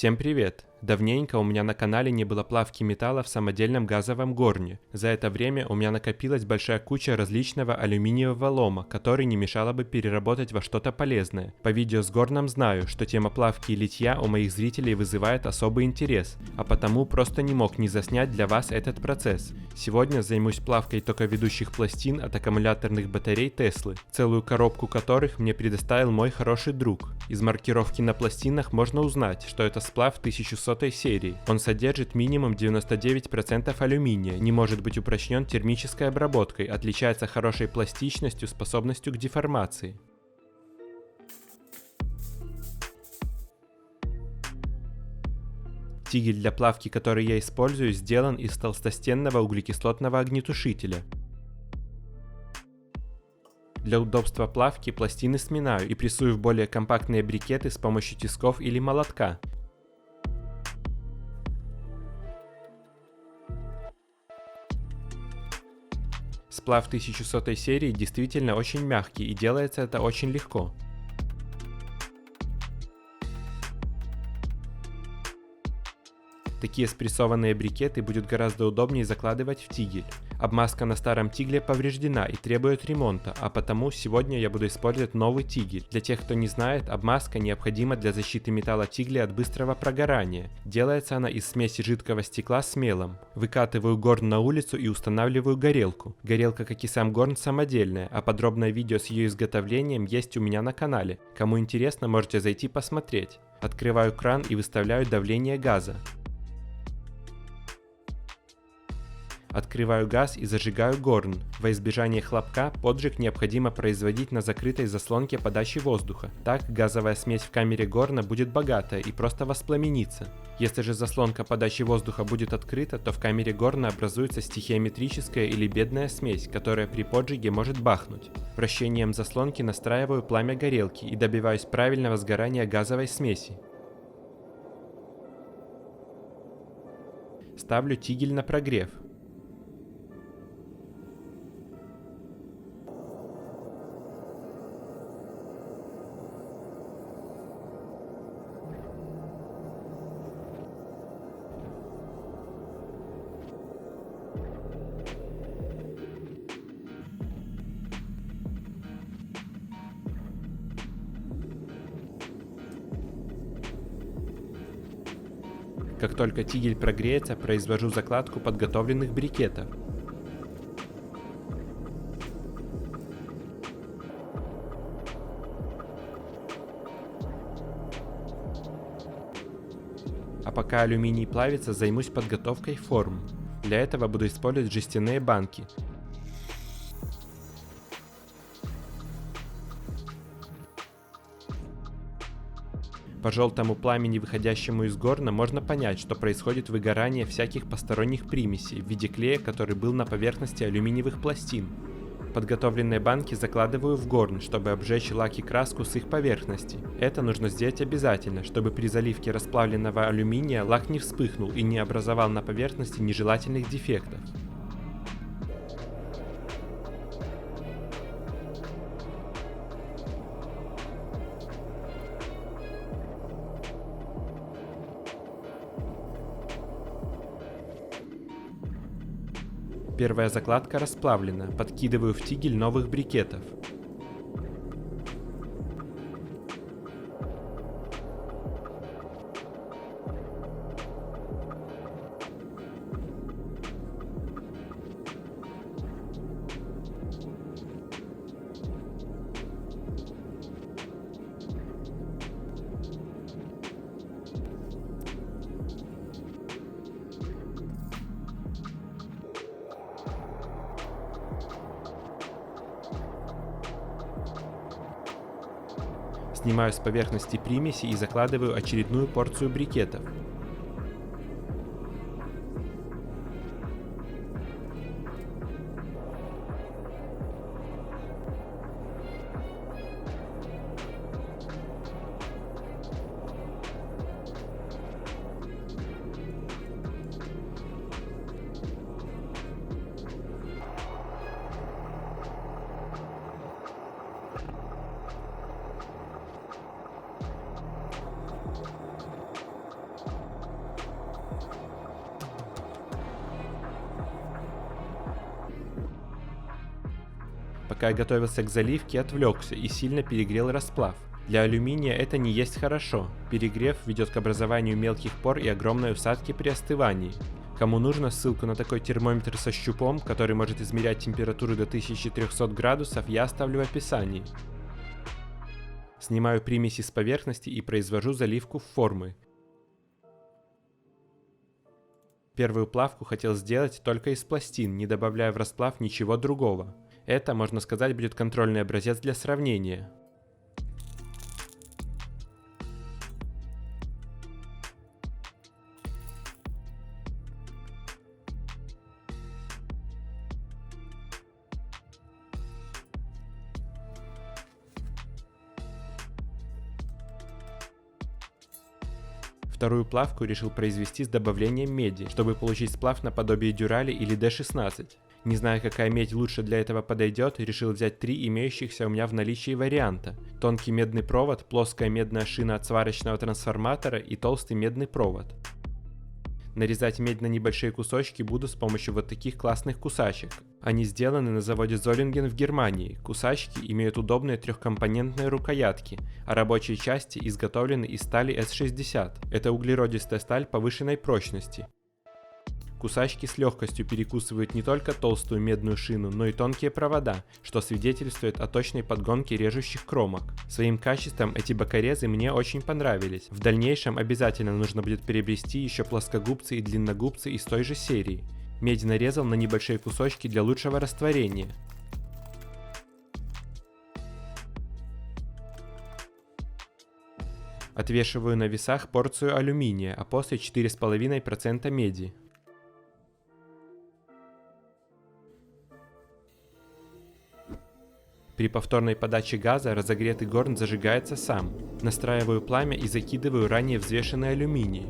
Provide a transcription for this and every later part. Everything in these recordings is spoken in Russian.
Всем привет! Давненько у меня на канале не было плавки металла в самодельном газовом горне. За это время у меня накопилась большая куча различного алюминиевого лома, который не мешало бы переработать во что-то полезное. По видео с горном знаю, что тема плавки и литья у моих зрителей вызывает особый интерес, а потому просто не мог не заснять для вас этот процесс. Сегодня займусь плавкой токоведущих пластин от аккумуляторных батарей Теслы, целую коробку которых мне предоставил мой хороший друг. Из маркировки на пластинах можно узнать, что это сплав 1100 серии. Он содержит минимум 99% алюминия, не может быть упрочнен термической обработкой, отличается хорошей пластичностью, способностью к деформации. Тигель для плавки, который я использую, сделан из толстостенного углекислотного огнетушителя. Для удобства плавки пластины сминаю и прессую в более компактные брикеты с помощью тисков или молотка. Сплав 1100 серии действительно очень мягкий и делается это очень легко. Такие спрессованные брикеты будет гораздо удобнее закладывать в тигель. Обмазка на старом тигле повреждена и требует ремонта, а потому сегодня я буду использовать новый тигель. Для тех, кто не знает, обмазка необходима для защиты металла тигля от быстрого прогорания. Делается она из смеси жидкого стекла с мелом. Выкатываю горн на улицу и устанавливаю горелку. Горелка, как и сам горн, самодельная, а подробное видео с ее изготовлением есть у меня на канале. Кому интересно, можете зайти посмотреть. Открываю кран и выставляю давление газа. Открываю газ и зажигаю горн. Во избежание хлопка поджиг необходимо производить на закрытой заслонке подачи воздуха. Так газовая смесь в камере горна будет богатая и просто воспламенится. Если же заслонка подачи воздуха будет открыта, то в камере горна образуется стихиометрическая или бедная смесь, которая при поджиге может бахнуть. Вращением заслонки настраиваю пламя горелки и добиваюсь правильного сгорания газовой смеси. Ставлю тигель на прогрев. Как только тигель прогреется, произвожу закладку подготовленных брикетов. А пока алюминий плавится, займусь подготовкой форм. Для этого буду использовать жестяные банки. По желтому пламени, выходящему из горна, можно понять, что происходит выгорание всяких посторонних примесей в виде клея, который был на поверхности алюминиевых пластин. Подготовленные банки закладываю в горн, чтобы обжечь лак и краску с их поверхности. Это нужно сделать обязательно, чтобы при заливке расплавленного алюминия лак не вспыхнул и не образовал на поверхности нежелательных дефектов. Первая закладка расплавлена, подкидываю в тигель новых брикетов. Снимаю с поверхности примеси и закладываю очередную порцию брикетов. Пока я готовился к заливке, отвлекся и сильно перегрел расплав. Для алюминия это не есть хорошо. Перегрев ведет к образованию мелких пор и огромной усадки при остывании. Кому нужно, ссылку на такой термометр со щупом, который может измерять температуру до 1300 градусов, я оставлю в описании. Снимаю примеси с поверхности и произвожу заливку в формы. Первую плавку хотел сделать только из пластин, не добавляя в расплав ничего другого. Это, можно сказать, будет контрольный образец для сравнения. Вторую плавку решил произвести с добавлением меди, чтобы получить сплав наподобие дюрали или D16. Не зная, какая медь лучше для этого подойдет, решил взять 3 имеющихся у меня в наличии варианта. Тонкий медный провод, плоская медная шина от сварочного трансформатора и толстый медный провод. Нарезать медь на небольшие кусочки буду с помощью вот таких классных кусачек. Они сделаны на заводе Золлинген в Германии. Кусачки имеют удобные трехкомпонентные рукоятки, а рабочие части изготовлены из стали S60. Это углеродистая сталь повышенной прочности. Кусачки с легкостью перекусывают не только толстую медную шину, но и тонкие провода, что свидетельствует о точной подгонке режущих кромок. Своим качеством эти бокорезы мне очень понравились. В дальнейшем обязательно нужно будет приобрести еще плоскогубцы и длинногубцы из той же серии. Медь нарезал на небольшие кусочки для лучшего растворения. Отвешиваю на весах порцию алюминия, а после 4,5% меди. При повторной подаче газа разогретый горн зажигается сам. Настраиваю пламя и закидываю ранее взвешенный алюминий.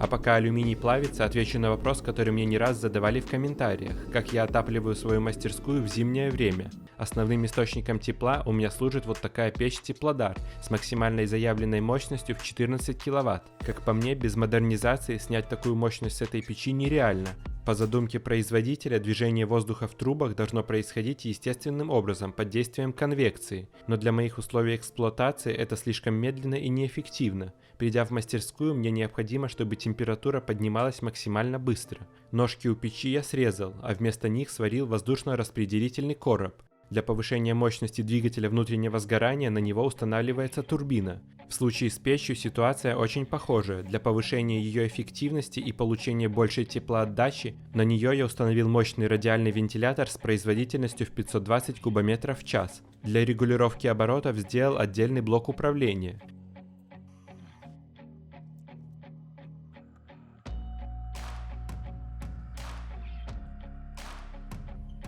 А пока алюминий плавится, отвечу на вопрос, который мне не раз задавали в комментариях: как я отапливаю свою мастерскую в зимнее время. Основным источником тепла у меня служит вот такая печь Теплодар с максимальной заявленной мощностью в 14 кВт. Как по мне, без модернизации снять такую мощность с этой печи нереально. По задумке производителя, движение воздуха в трубах должно происходить естественным образом, под действием конвекции, но для моих условий эксплуатации это слишком медленно и неэффективно. Придя в мастерскую, мне необходимо, чтобы температура поднималась максимально быстро. Ножки у печи я срезал, а вместо них сварил воздушно-распределительный короб. Для повышения мощности двигателя внутреннего сгорания на него устанавливается турбина. В случае с печью ситуация очень похожая. Для повышения ее эффективности и получения большей теплоотдачи на нее я установил мощный радиальный вентилятор с производительностью в 520 кубометров в час. Для регулировки оборотов сделал отдельный блок управления.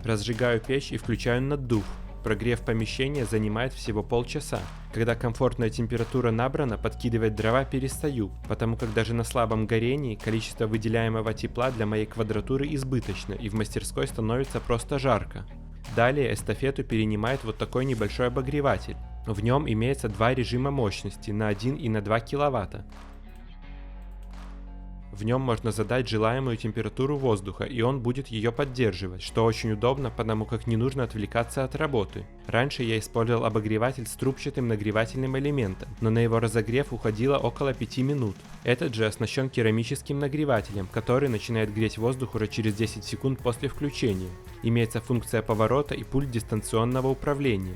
Разжигаю печь и включаю наддув. Прогрев помещения занимает всего полчаса. Когда комфортная температура набрана, подкидывать дрова перестаю, потому как даже на слабом горении количество выделяемого тепла для моей квадратуры избыточно, и в мастерской становится просто жарко. Далее эстафету перенимает вот такой небольшой обогреватель. В нем имеется два режима мощности на 1 и на 2 кВт. В нем можно задать желаемую температуру воздуха, и он будет ее поддерживать, что очень удобно, потому как не нужно отвлекаться от работы. Раньше я использовал обогреватель с трубчатым нагревательным элементом, но на его разогрев уходило около 5 минут. Этот же оснащен керамическим нагревателем, который начинает греть воздух уже через 10 секунд после включения. Имеется функция поворота и пульт дистанционного управления.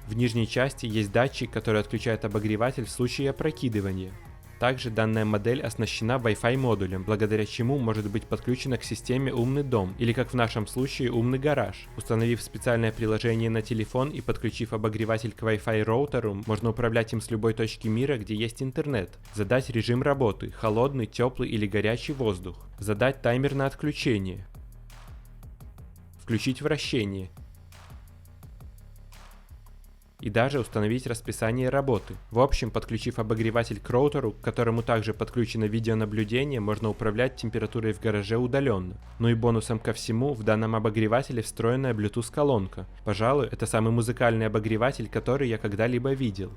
В нижней части есть датчик, который отключает обогреватель в случае опрокидывания. Также данная модель оснащена Wi-Fi модулем, благодаря чему может быть подключена к системе «Умный дом» или, как в нашем случае, «Умный гараж». Установив специальное приложение на телефон и подключив обогреватель к Wi-Fi роутеру, можно управлять им с любой точки мира, где есть интернет. Задать режим работы – холодный, теплый или горячий воздух. Задать таймер на отключение. Включить вращение. И даже установить расписание работы. В общем, подключив обогреватель к роутеру, к которому также подключено видеонаблюдение, можно управлять температурой в гараже удаленно. Ну и бонусом ко всему, в данном обогревателе встроенная Bluetooth колонка. Пожалуй, это самый музыкальный обогреватель, который я когда-либо видел.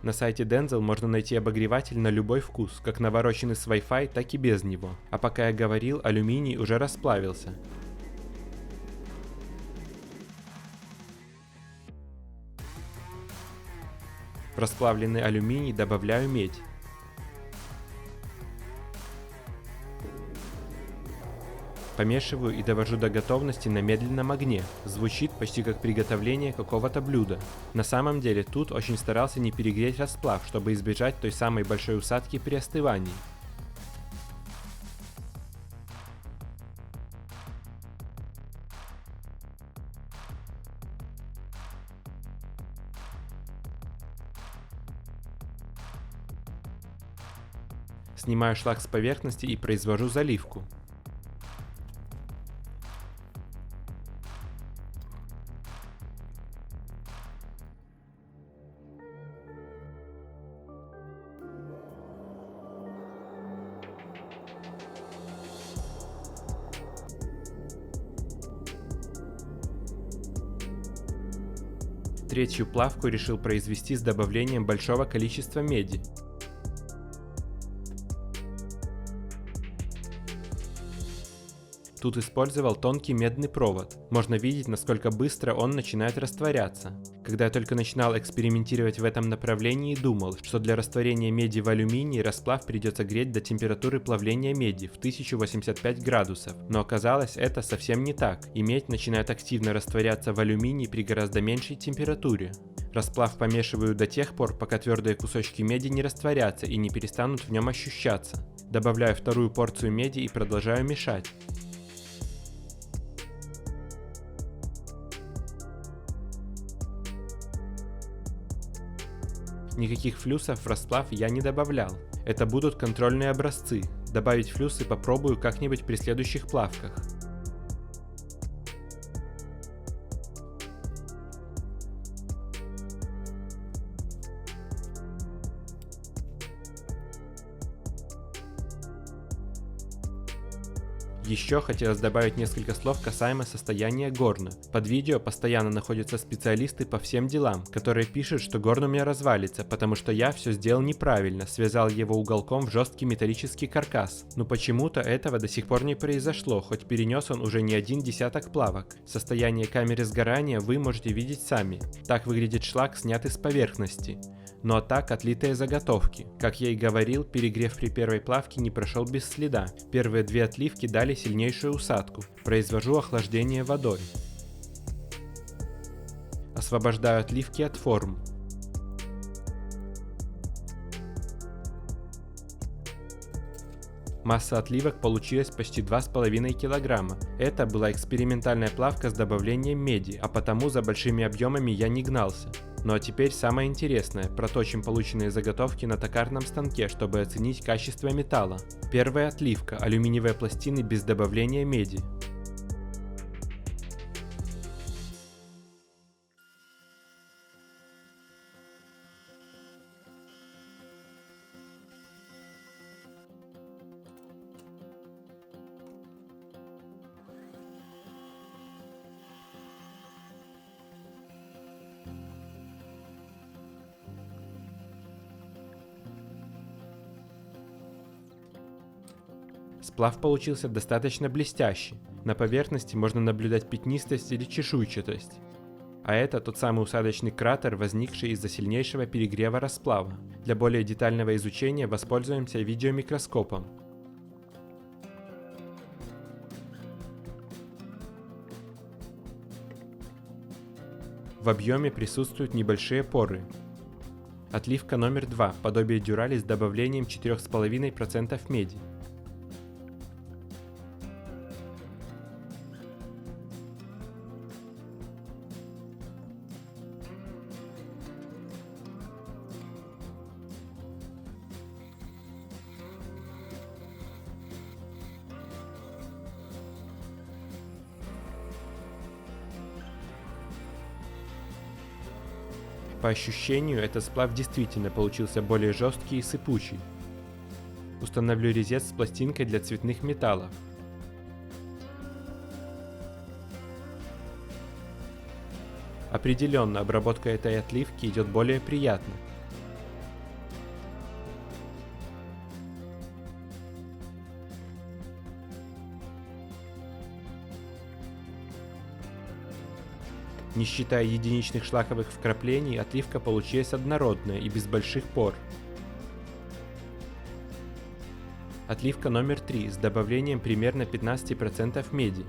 На сайте Denzel можно найти обогреватель на любой вкус, как навороченный с Wi-Fi, так и без него. А пока я говорил, алюминий уже расплавился. В расплавленный алюминий добавляю медь. Помешиваю и довожу до готовности на медленном огне. Звучит почти как приготовление какого-то блюда. На самом деле тут очень старался не перегреть расплав, чтобы избежать той самой большой усадки при остывании. Снимаю шлак с поверхности и произвожу заливку. Третью плавку решил произвести с добавлением большого количества меди. Тут использовал тонкий медный провод. Можно видеть, насколько быстро он начинает растворяться. Когда я только начинал экспериментировать в этом направлении, думал, что для растворения меди в алюминии расплав придется греть до температуры плавления меди в 1085 градусов. Но оказалось, это совсем не так, и медь начинает активно растворяться в алюминии при гораздо меньшей температуре. Расплав помешиваю до тех пор, пока твердые кусочки меди не растворятся и не перестанут в нем ощущаться. Добавляю вторую порцию меди и продолжаю мешать. Никаких флюсов в расплав я не добавлял. Это будут контрольные образцы. Добавить флюсы попробую как-нибудь при следующих плавках. Еще хотелось добавить несколько слов касаемо состояния горна. Под видео постоянно находятся специалисты по всем делам, которые пишут, что горн у меня развалится, потому что я все сделал неправильно, связал его уголком в жесткий металлический каркас. Но почему-то этого до сих пор не произошло, хоть перенес он уже не один десяток плавок. Состояние камеры сгорания вы можете видеть сами. Так выглядит шлак, снятый с поверхности. Ну а так отлитые заготовки. Как я и говорил, перегрев при первой плавке не прошел без следа. Первые две отливки дали сильнейшую усадку. Произвожу охлаждение водой. Освобождаю отливки от форм. Масса отливок получилась почти 2,5 кг. Это была экспериментальная плавка с добавлением меди, а потому за большими объемами я не гнался. Ну а теперь самое интересное, проточим полученные заготовки на токарном станке, чтобы оценить качество металла. Первая отливка, алюминиевые пластины без добавления меди. Сплав получился достаточно блестящий. На поверхности можно наблюдать пятнистость или чешуйчатость. А это тот самый усадочный кратер, возникший из-за сильнейшего перегрева расплава. Для более детального изучения воспользуемся видеомикроскопом. В объеме присутствуют небольшие поры. Отливка номер 2, подобие дюрали с добавлением 4,5% меди. По ощущению, этот сплав действительно получился более жесткий и сыпучий. Установлю резец с пластинкой для цветных металлов. Определенно, обработка этой отливки идет более приятно. Не считая единичных шлаковых вкраплений, отливка получилась однородная и без больших пор. Отливка номер 3 с добавлением примерно 15% меди.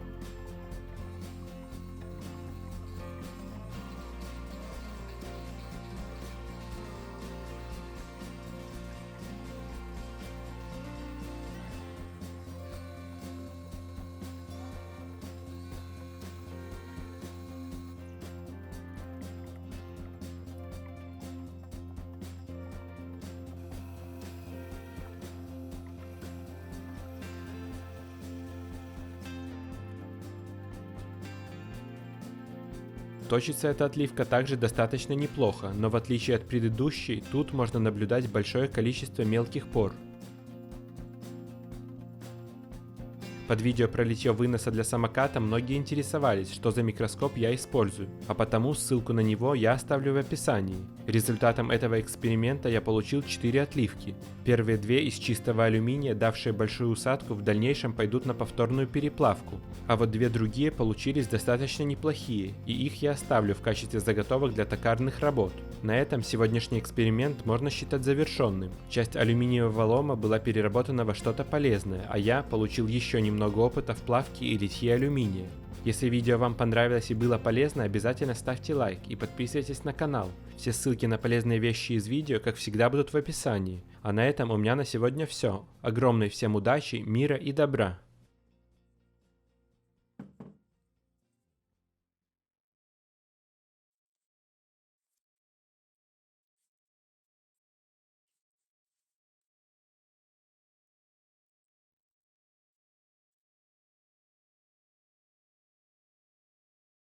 Точится эта отливка также достаточно неплохо, но в отличие от предыдущей, тут можно наблюдать большое количество мелких пор. Под видео про литье выноса для самоката многие интересовались, что за микроскоп я использую, а потому ссылку на него я оставлю в описании. Результатом этого эксперимента я получил 4 отливки. Первые 2 из чистого алюминия, давшие большую усадку, в дальнейшем пойдут на повторную переплавку, а вот 2 другие получились достаточно неплохие, и их я оставлю в качестве заготовок для токарных работ. На этом сегодняшний эксперимент можно считать завершенным. Часть алюминиевого лома была переработана во что-то полезное, а я получил еще немного опыта в плавке и литье алюминия. Если видео вам понравилось и было полезно, обязательно ставьте лайк и подписывайтесь на канал. Все ссылки на полезные вещи из видео, как всегда, будут в описании. А на этом у меня на сегодня все. Огромной всем удачи, мира и добра!